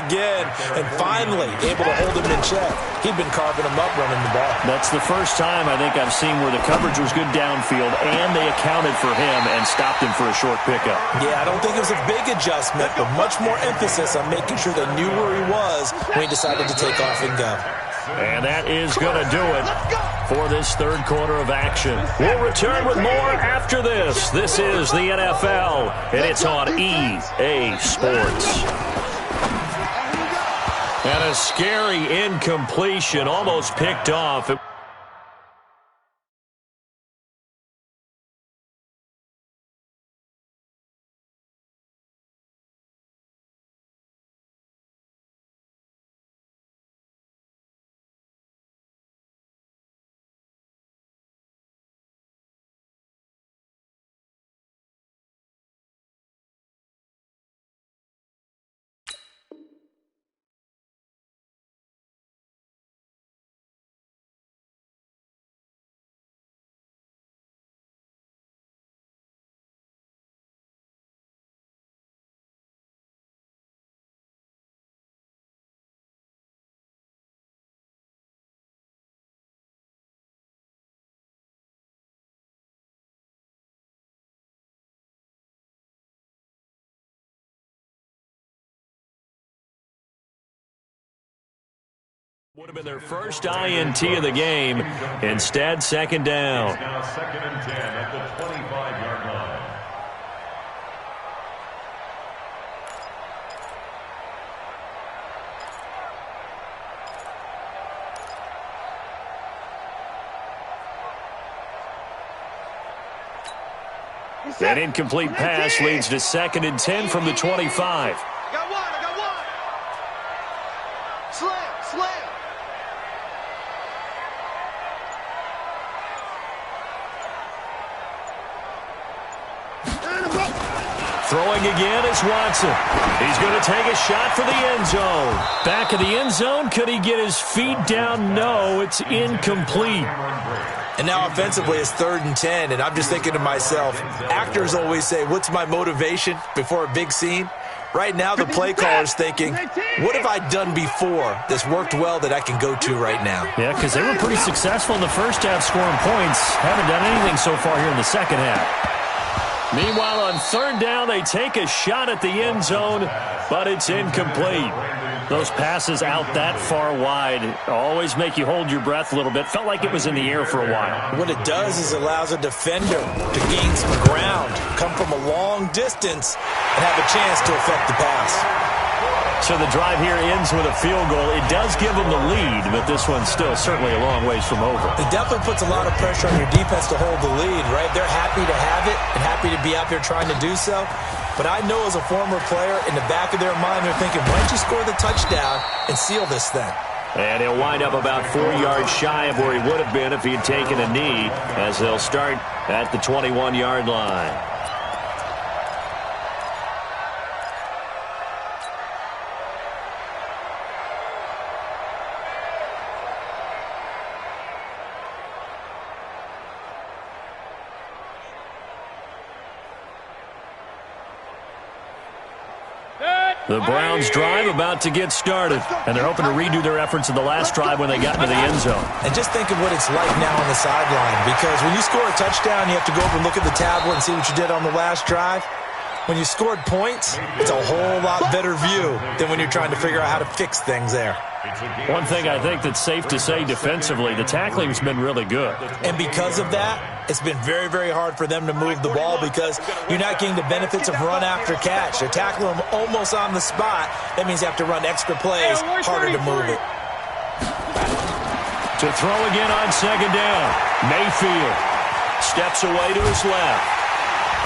again. And finally, able to hold him in check. He'd been carving him up running the ball. That's the first time I think I've seen where the coverage was good downfield and they accounted for him and stopped him for a short pickup. Yeah, I don't think it was a big adjustment, but much more emphasis on making sure they knew where he was when he decided to take off and go. And that is going to do it for this third quarter of action. We'll return with more after this. This is the NFL, and it's on EA Sports. And a scary incompletion, almost picked off. Would have been their first INT of the game. Instead, second down. It's now 2nd and 10 at the 25-yard line. That incomplete pass leads to 2nd and 10 from the 25. I got one. Slam. Throwing again is Watson. He's going to take a shot for the end zone. Back of the end zone. Could he get his feet down? No, it's incomplete. And now offensively, it's 3rd and 10, and I'm just thinking to myself, actors always say, what's my motivation before a big scene? Right now, the play caller's thinking, what have I done before that's worked well that I can go to right now? Yeah, because they were pretty successful in the first half scoring points. Haven't done anything so far here in the second half. Meanwhile, on 3rd down, they take a shot at the end zone, but it's incomplete. Those passes out that far wide always make you hold your breath a little bit. Felt like it was in the air for a while. What it does is allows a defender to gain some ground, come from a long distance, and have a chance to affect the pass. So the drive here ends with a field goal. It does give them the lead, but this one's still certainly a long ways from over. It definitely puts a lot of pressure on your defense to hold the lead, right? They're happy to have it and happy to be out there trying to do so. But I know as a former player, in the back of their mind, they're thinking, why don't you score the touchdown and seal this thing? And he'll wind up about 4 yards shy of where he would have been if he had taken a knee, as they'll start at the 21-yard line. The Browns drive about to get started, and they're hoping to redo their efforts in the last drive when they got into the end zone. And just think of what it's like now on the sideline, because when you score a touchdown, you have to go over and look at the tablet and see what you did on the last drive. When you scored points, it's a whole lot better view than when you're trying to figure out how to fix things there. One thing I think that's safe to say defensively, the tackling's been really good. And because of that, it's been very, very hard for them to move the ball because you're not getting the benefits of run after catch. They're tackling them almost on the spot. That means you have to run extra plays, harder to move it. To throw again on second down. Mayfield steps away to his left.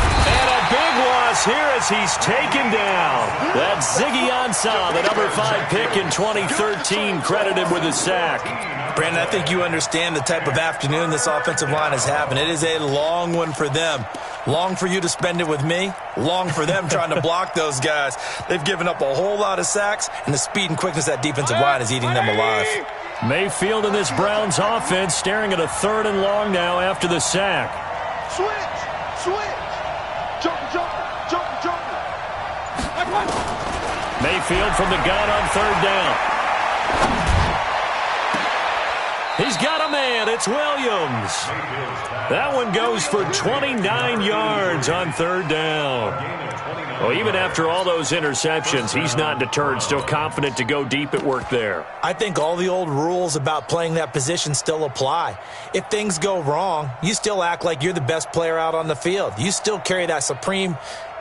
And a big loss here as he's taken down. That's Ziggy Ansah, the number 5 pick in 2013, credited with a sack. Brandon, I think you understand the type of afternoon this offensive line is having. It is a long one for them. Long for you to spend it with me. Long for them trying to block those guys. They've given up a whole lot of sacks, and the speed and quickness of that defensive line is eating them alive. Mayfield in this Browns offense staring at a 3rd and long now after the sack. Switch. Jump. Mayfield from the gun on 3rd down. He's got a man. It's Williams. That one goes for 29 yards on 3rd down. Well, even after all those interceptions, he's not deterred, still confident to go deep at work there. I think all the old rules about playing that position still apply. If things go wrong, you still act like you're the best player out on the field. You still carry that supreme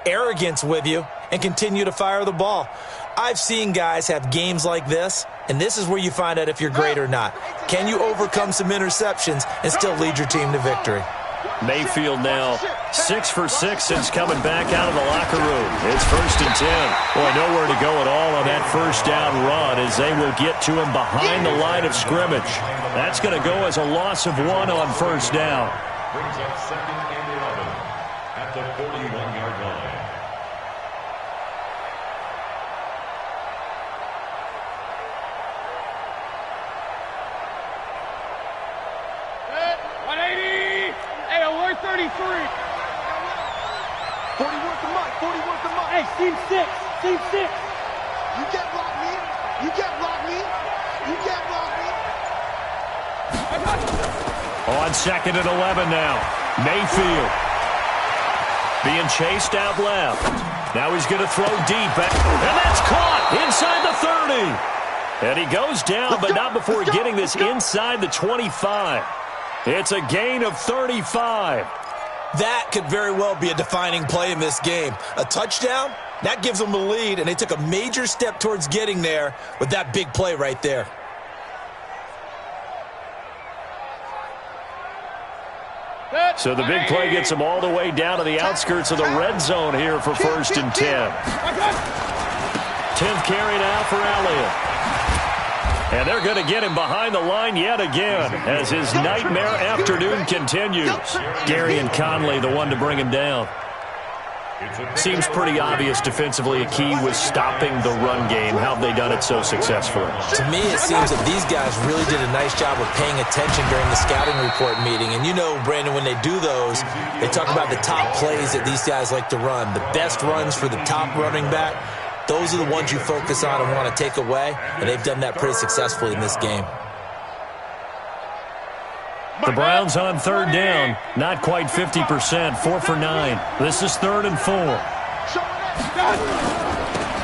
arrogance with you and continue to fire the ball. I've seen guys have games like this, and this is where you find out if you're great or not. Can you overcome some interceptions and still lead your team to victory? Mayfield now 6 for 6 since coming back out of the locker room. It's 1st and 10. Boy, nowhere to go at all on that 1st down run as they will get to him behind the line of scrimmage. That's going to go as a loss of 1 on 1st down. Brings up 2nd and 11 at the 41-yard line. Hey, alert 33. 40 worth the month. Hey, team 6. You can't block me. On 2nd and 11 now. Mayfield being chased out left. Now he's going to throw deep. And that's caught inside the 30. And he goes down, but not before getting this inside the 25. It's a gain of 35. That could very well be a defining play in this game. A touchdown, that gives them the lead, and they took a major step towards getting there with that big play right there. So the big play gets them all the way down to the outskirts of the red zone here for 1st and 10. 10th carry now for Elliott. And they're going to get him behind the line yet again as his nightmare afternoon continues. Gary and Conley, the one to bring him down. Seems pretty obvious defensively a key was stopping the run game. How have they done it so successfully? To me, it seems that these guys really did a nice job of paying attention during the scouting report meeting. And you know, Brandon, when they do those, they talk about the top plays that these guys like to run. The best runs for the top running back. Those are the ones you focus on and want to take away, and they've done that pretty successfully in this game. The Browns on 3rd down, not quite 50%, 4 for 9. This is 3rd and 4.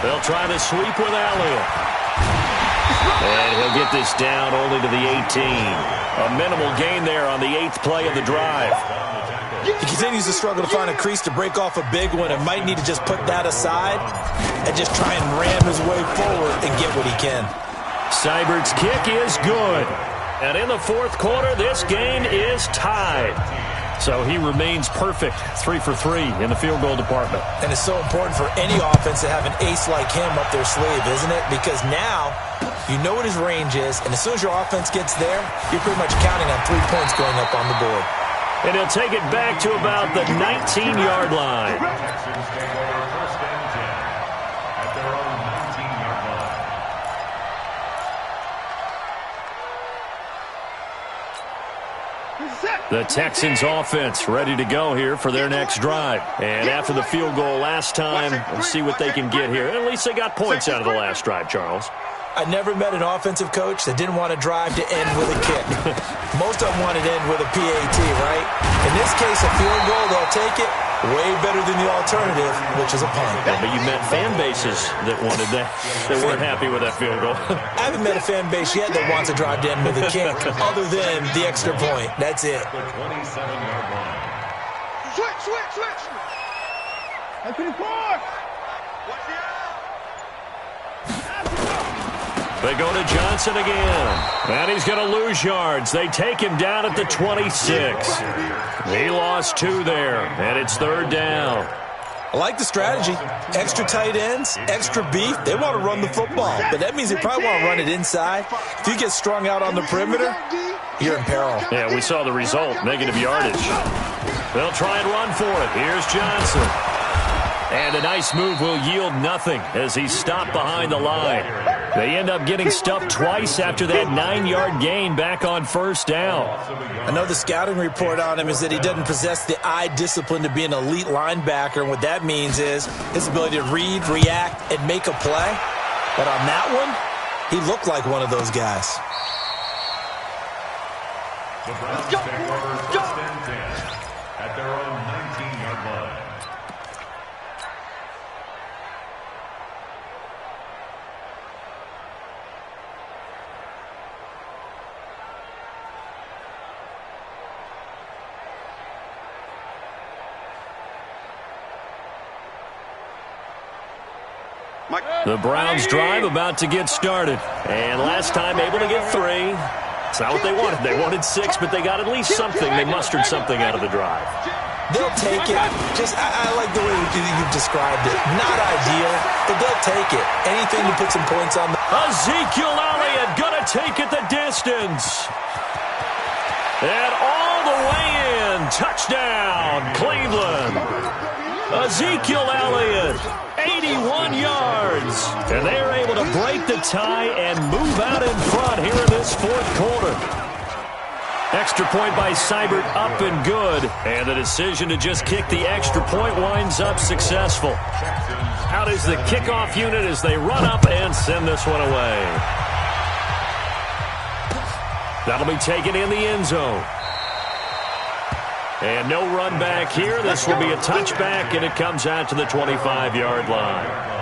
They'll try to sweep with Elliott. And he'll get this down only to the 18. A minimal gain there on the 8th play of the drive. He continues to struggle to find a crease to break off a big one and might need to just put that aside and just try and ram his way forward and get what he can. Seibert's kick is good. And in the 4th quarter, this game is tied. So he remains perfect, 3 for 3 in the field goal department. And it's so important for any offense to have an ace like him up their sleeve, isn't it? Because now you know what his range is, and as soon as your offense gets there, you're pretty much counting on 3 points going up on the board. And he'll take it back to about the 19-yard line. The Texans offense ready to go here for their next drive. And after the field goal last time, we'll see what they can get here. At least they got points out of the last drive, Charles. I never met an offensive coach that didn't want to drive to end with a kick. Most of them wanted to end with a PAT, right? In this case, a field goal, they'll take it. Way better than the alternative, which is a punt. Yeah, but you met fan bases that wanted that, that weren't happy with that field goal. I haven't met a fan base yet that wants to drive down with a kick other than the extra point. That's it. The 27-yard line. Switch. That's pretty far. They go to Johnson again. And he's going to lose yards. They take him down at the 26. He lost 2 there, and it's 3rd down. I like the strategy. Extra tight ends, extra beef. They want to run the football, but that means they probably want to run it inside. If you get strung out on the perimeter, you're in peril. Yeah, we saw the result, negative yardage. They'll try and run for it. Here's Johnson. And a nice move will yield nothing as he's stopped behind the line. They end up getting stuffed twice after that 9-yard gain back on 1st down. I know the scouting report on him is that he doesn't possess the eye discipline to be an elite linebacker, and what that means is his ability to read, react, and make a play. But on that one, he looked like one of those guys. The Browns take over 1st and 10 at their own 19-yard line. The Browns drive about to get started. And last time able to get 3. It's not what they wanted. They wanted 6, but they got at least something. They mustered something out of the drive. They'll take it. I like the way you've described it. Not ideal, but they'll take it. Anything to put some points on. Ezekiel Elliott gonna take it the distance. And all the way in. Touchdown, Cleveland. Ezekiel Elliott, 81 yards. And they're able to break the tie and move out in front here in this 4th quarter. Extra point by Seibert, up and good. And the decision to just kick the extra point winds up successful. Out is the kickoff unit as they run up and send this one away. That'll be taken in the end zone. And no run back here. This will be a touchback, and it comes out to the 25-yard line.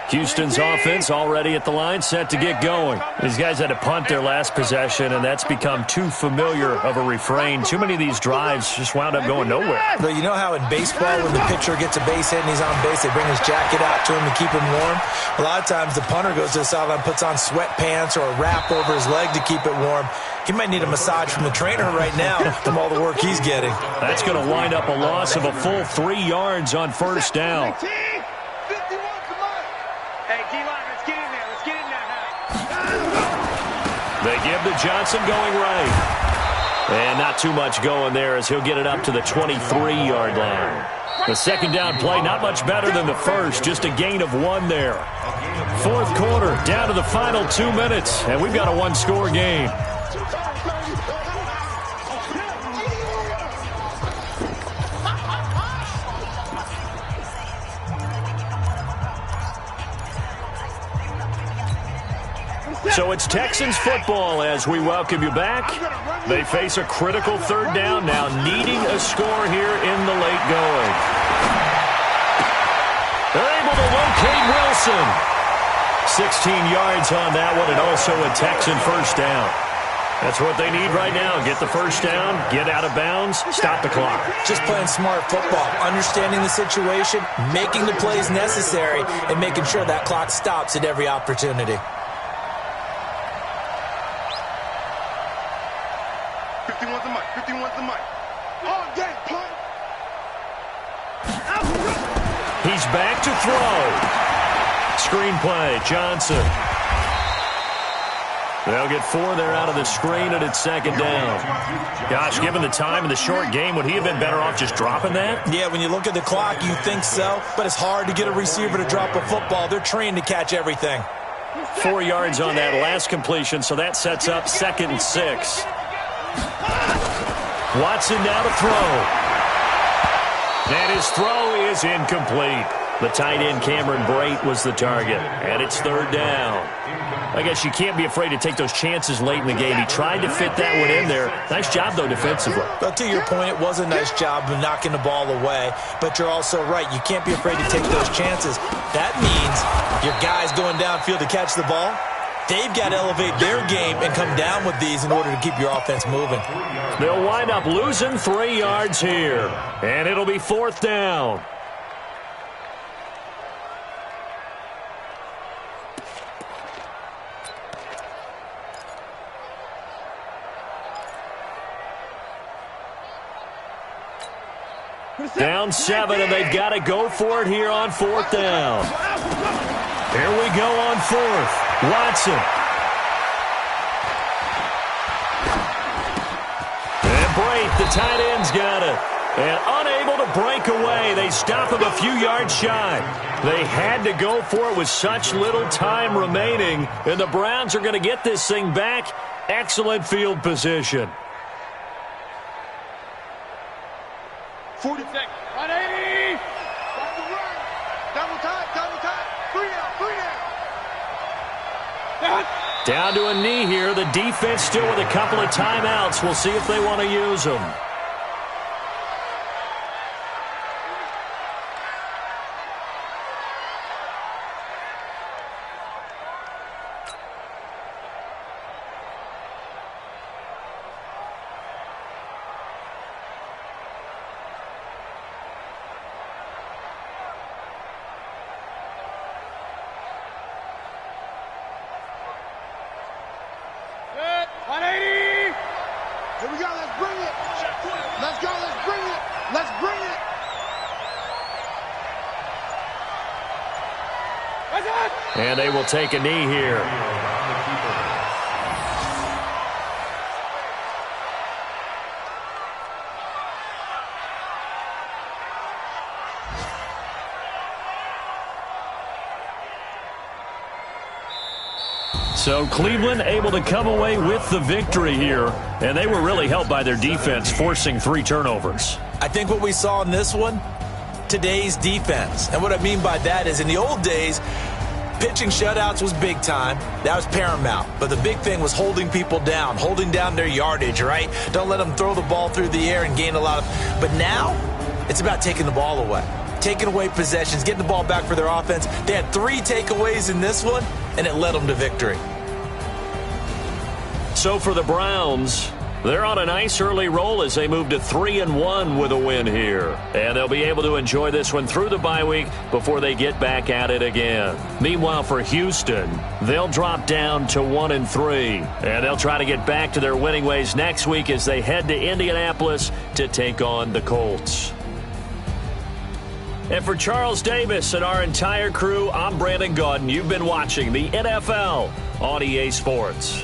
Houston's offense already at the line, set to get going. These guys had to punt their last possession, and that's become too familiar of a refrain. Too many of these drives just wound up going nowhere. But you know how in baseball, when the pitcher gets a base hit and he's on base, they bring his jacket out to him to keep him warm? A lot of times the punter goes to the sideline, puts on sweatpants or a wrap over his leg to keep it warm. He might need a massage from the trainer right now from all the work he's getting. That's going to wind up a loss of a full 3 yards on 1st down. They give to Johnson going right. And not too much going there as he'll get it up to the 23-yard line. The 2nd down play, not much better than the first, just a gain of 1 there. 4th quarter, down to the final 2 minutes, and we've got a 1-score game. So it's Texans football as we welcome you back. They face a critical 3rd down now, needing a score here in the late going. They're able to locate Wilson. 16 yards on that one, and also a Texan 1st down. That's what they need right now. Get the 1st down, get out of bounds, stop the clock. Just playing smart football, understanding the situation, making the plays necessary, and making sure that clock stops at every opportunity. 51's the mic. All day, punt. He's back to throw. Screenplay, Johnson. They'll get 4 there out of the screen, and it's 2nd down. Gosh, given the time and the short game, would he have been better off just dropping that? Yeah, when you look at the clock, you think so, but it's hard to get a receiver to drop a football. They're trained to catch everything. 4 yards on that last completion, so that sets up 2nd and 6. Watson now to throw. And his throw is incomplete. The tight end Cameron Brate was the target, and it's third down. I guess you can't be afraid to take those chances late in the game. He tried to fit that one in there. Nice job, though, defensively. But to your point, it was a nice job of knocking the ball away. But you're also right. You can't be afraid to take those chances. That means your guys going downfield to catch the ball, they've got to elevate their game and come down with these in order to keep your offense moving. They'll wind up losing 3 yards here, and it'll be fourth down. Down 7, and they've got to go for it here on fourth down. Here we go on fourth. Watson. And Brate, the tight end's got it. And unable to break away. They stop him a few yards shy. They had to go for it with such little time remaining. And the Browns are going to get this thing back. Excellent field position. 40 seconds. 180. Double time. 3 down. Down to a knee here. The defense still with a couple of timeouts. We'll see if they want to use them. And they will take a knee here. So Cleveland able to come away with the victory here, and they were really helped by their defense, forcing 3 turnovers. I think what we saw in this one, today's defense. And what I mean by that is in the old days, pitching shutouts was big time. That was paramount. But the big thing was holding people down, holding down their yardage, right? Don't let them throw the ball through the air and gain a lot of... But now, it's about taking the ball away. Taking away possessions, getting the ball back for their offense. They had 3 takeaways in this one, and it led them to victory. So for the Browns, they're on a nice early roll as they move to 3-1 with a win here. And they'll be able to enjoy this one through the bye week before they get back at it again. Meanwhile, for Houston, they'll drop down to 1-3. And they'll try to get back to their winning ways next week as they head to Indianapolis to take on the Colts. And for Charles Davis and our entire crew, I'm Brandon Gaudin. You've been watching the NFL on EA Sports.